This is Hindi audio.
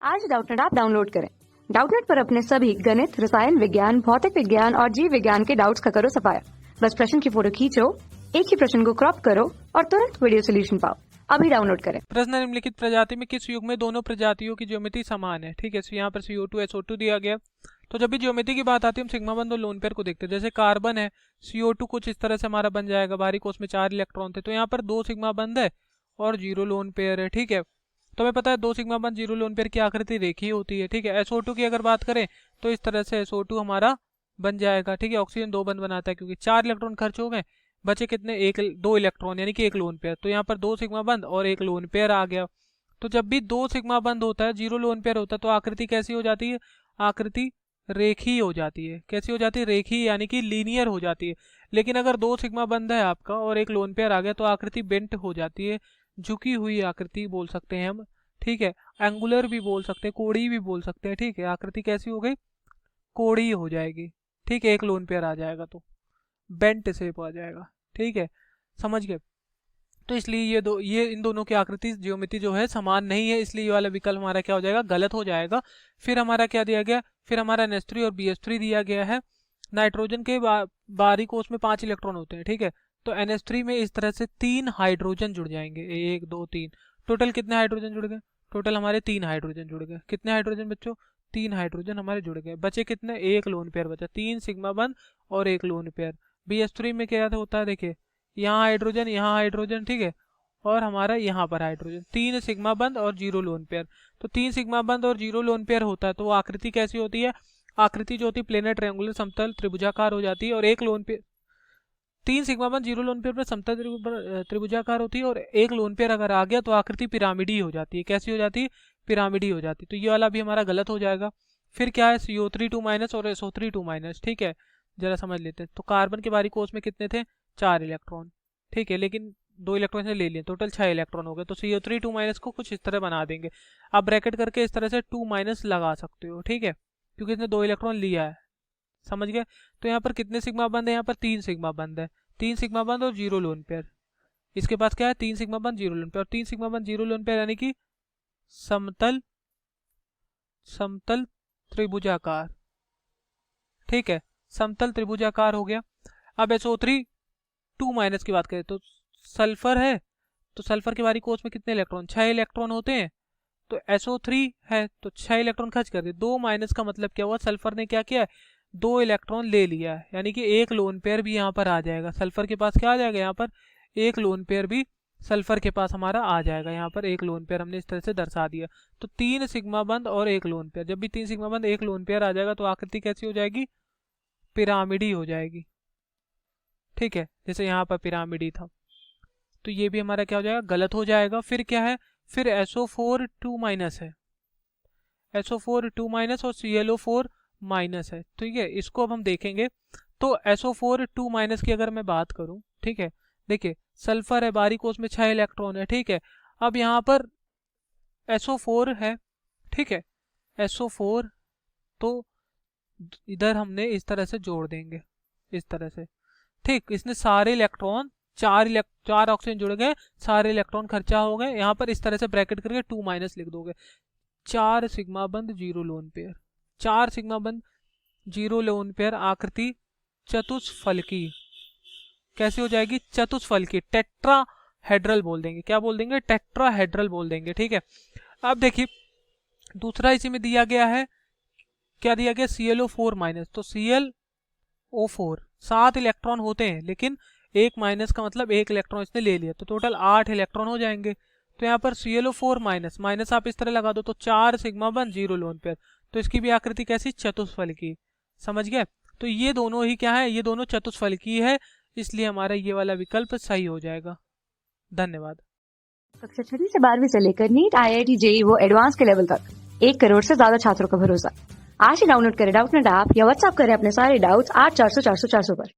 आज डाउटनेट ऐप डाउनलोड करें। डाउटनेट पर अपने सभी गणित, रसायन विज्ञान, भौतिक विज्ञान और जीव विज्ञान के डाउट्स का करो सफाया। बस प्रश्न की फोटो खींचो, एक ही प्रश्न को क्रॉप करो और तुरंत वीडियो सोल्यूशन पाओ। अभी डाउनलोड करें। प्रश्न निम्नलिखित प्रजाति में किस युग में दोनों प्रजातियों की ज्योमेट्री समान है। ठीक है, यहाँ पर CO2 SO2 दिया गया। तो जब भी ज्योमेट्री की बात आती है हम सिग्मा बंध और लोन पेयर को देखते हैं। जैसे कार्बन है, CO2 कुछ इस तरह से हमारा बन जाएगा, बाहरी कोष में 4 इलेक्ट्रॉन थे, तो यहाँ पर 2 सिग्मा बंध है और 0 लोन पेयर है। ठीक है, तो हमें पता है 2 सिग्मा बंध 0 लोन पेयर की आकृति रेखीय होती है। ठीक है, SO2 की अगर बात करें तो इस तरह से SO2 हमारा बन जाएगा। ठीक है, ऑक्सीजन 2 बंध बनाता है क्योंकि 4 इलेक्ट्रॉन खर्च हो गए, बचे कितने, 2 इलेक्ट्रॉन यानी कि 1 लोन पेयर। तो यहाँ पर 2 सिग्मा बंध और 1 लोन पेयर आ गया। तो जब भी 2 सिग्मा बंध होता है, 0 लोन पेयर होता है, तो आकृति कैसी हो जाती है, आकृति रेखीय हो जाती है। कैसी हो जाती है, रेखीय यानी कि लीनियर हो जाती है। लेकिन अगर 2 सिग्मा बंध है आपका और 1 लोन पेयर आ गया तो आकृति बेंट हो जाती है, झुकी हुई आकृति बोल सकते हैं हम। ठीक है, एंगुलर भी बोल सकते हैं, कोड़ी भी बोल सकते हैं। ठीक है, आकृति कैसी हो गई, कोड़ी हो जाएगी। ठीक है, 1 लोन पेयर आ जाएगा तो बेंट शेप आ जाएगा। ठीक है, समझ गए। तो इसलिए ये इन दोनों की आकृति ज्योमेट्री जो है समान नहीं है, इसलिए ये वाला विकल्प हमारा क्या हो जाएगा, गलत हो जाएगा। फिर हमारा क्या दिया गया, फिर हमारा NH3 और BH3 दिया गया है। नाइट्रोजन के बाहरी कोष में 5 इलेक्ट्रॉन होते हैं। ठीक है, तो NH3 में इस तरह से 3 हाइड्रोजन जुड़ जाएंगे, 1 2 3। टोटल कितने हाइड्रोजन जुड़ गए, टोटल हमारे 3 हाइड्रोजन जुड़ गए। कितने हाइड्रोजन बच्चों, 3 हाइड्रोजन हमारे जुड़ गए। बचे कितने, 1 लोन पेयर बचा, 3 सिग्मा बंध और 1 लोन पेयर। BH3 में क्या होता है, देखिए यहाँ हाइड्रोजन, यहाँ हाइड्रोजन, ठीक है, और हमारा यहाँ पर हाइड्रोजन। 3 सिग्मा बंध और 0 लोन पेयर। तो 3 सिग्मा बंध और 0 लोन पेयर होता है तो वो आकृति कैसी होती है, आकृति जो होती है प्लेनर ट्रायंगुलर समतल त्रिभुजाकार हो जाती है। और 1 लोन पेयर, 3 सिग्मा बंध 0 लोन पेयर पर समतल त्रिभुजाकार होती है, और 1 लोन पेयर अगर आ गया तो आकृति पिरामिडी हो जाती है। कैसी हो जाती है, पिरामिडी हो जाती है। तो ये वाला भी हमारा गलत हो जाएगा। फिर क्या है, CO3 2- और SO3 2-। ठीक है, जरा समझ लेते हैं। तो कार्बन के बाहरी कोष में कितने थे, 4 इलेक्ट्रॉन। ठीक है, लेकिन 2 इलेक्ट्रॉन से ले लिए, टोटल 6 इलेक्ट्रॉन हो गए। तो CO3 2- को कुछ इस तरह बना देंगे। आप ब्रैकेट करके इस तरह से 2- लगा सकते हो। ठीक है, क्योंकि इसने 2 इलेक्ट्रॉन लिया है, समझ गए। तो यहाँ पर कितने सिग्मा बंद है, यहाँ पर 3 सिग्मा बंद है, 3 सिग्मा बंद और 0 लोन पेयर। इसके पास क्या है, 3 सिग्मा बंद 0 लोन पेयर, और 3 सिग्मा बंद 0 लोन पेयर यानी कि समतल त्रिभुजाकार। ठीक है, समतल त्रिभुजाकार हो गया। अब SO3 2- की बात करें तो सल्फर है, तो सल्फर के बाहरी कोष में कितने इलेक्ट्रॉन, 6 इलेक्ट्रॉन होते हैं। तो SO3 है तो 6 इलेक्ट्रॉन खर्च कर दिए। 2- का मतलब क्या हुआ, सल्फर ने क्या किया है, 2 इलेक्ट्रॉन ले लिया है, यानी कि 1 लोन पेयर भी यहाँ पर आ जाएगा। सल्फर के पास क्या आ जाएगा, यहाँ पर 1 लोन पेयर भी सल्फर के पास हमारा आ जाएगा। यहाँ पर 1 लोन पेयर हमने इस तरह से दर्शा दिया। तो 3 सिग्मा बंध और 1 लोन पेयर, जब भी 3 सिग्मा बंध 1 लोन पेयर आ जाएगा तो आकृति कैसी हो जाएगी, पिरामिडी हो जाएगी। ठीक है, जैसे यहाँ पर पिरामिडी था। तो ये भी हमारा क्या हो जाएगा, गलत हो जाएगा। फिर क्या है, फिर SO4 2- है, SO4 2- और ClO4- है। ठीक है, इसको अब हम देखेंगे। तो SO4 2- की अगर मैं बात करूं, ठीक है, देखिए सल्फर है, बाहरी कोष में 6 इलेक्ट्रॉन है। ठीक है, अब यहाँ पर SO4 है। ठीक है, SO4 तो इधर हमने इस तरह से जोड़ देंगे, इस तरह से। ठीक, इसने सारे इलेक्ट्रॉन 4 ऑक्सीजन जुड़ गए, सारे इलेक्ट्रॉन खर्चा हो गए। यहाँ पर इस तरह से ब्रैकेट करके 2- लिख दोगे। 4 सिग्मा बंध 0 लोन पेयर, 4 सिग्मा बंध 0 लोन पेयर, आकृति चतुष्फलकी। कैसी हो जाएगी, चतुष्फलकी, टेट्राहेड्रल बोल देंगे। क्या बोल देंगे, टेट्राहेड्रल बोल देंगे। ठीक है, अब देखिए दूसरा इसी में दिया गया है, क्या दिया गया, ClO4-। तो ClO4 7 इलेक्ट्रॉन होते हैं, लेकिन 1- का मतलब 1 इलेक्ट्रॉन इसने ले लिया, तो टोटल 8 इलेक्ट्रॉन हो जाएंगे। तो यहाँ पर ClO4- आप इस तरह लगा दो तो 4 सिग्मा बंध 0 लोन पेयर। तो इसकी भी आकृति कैसी, चतुष्फलकी। समझ गए। तो ये दोनों ही क्या है, ये दोनों चतुष्फलकी है, इसलिए हमारा ये वाला विकल्प सही हो जाएगा। धन्यवाद। कक्षा 6 से 12वीं से लेकर नीट, IIT, JEE वो एडवांस के लेवल तक 1 करोड़ से ज्यादा छात्रों का भरोसा। आज ही डाउनलोड करें डाउटनेट ऐप या व्हाट्सएप करें अपने सारे डाउट्स 8400 400 400 पर।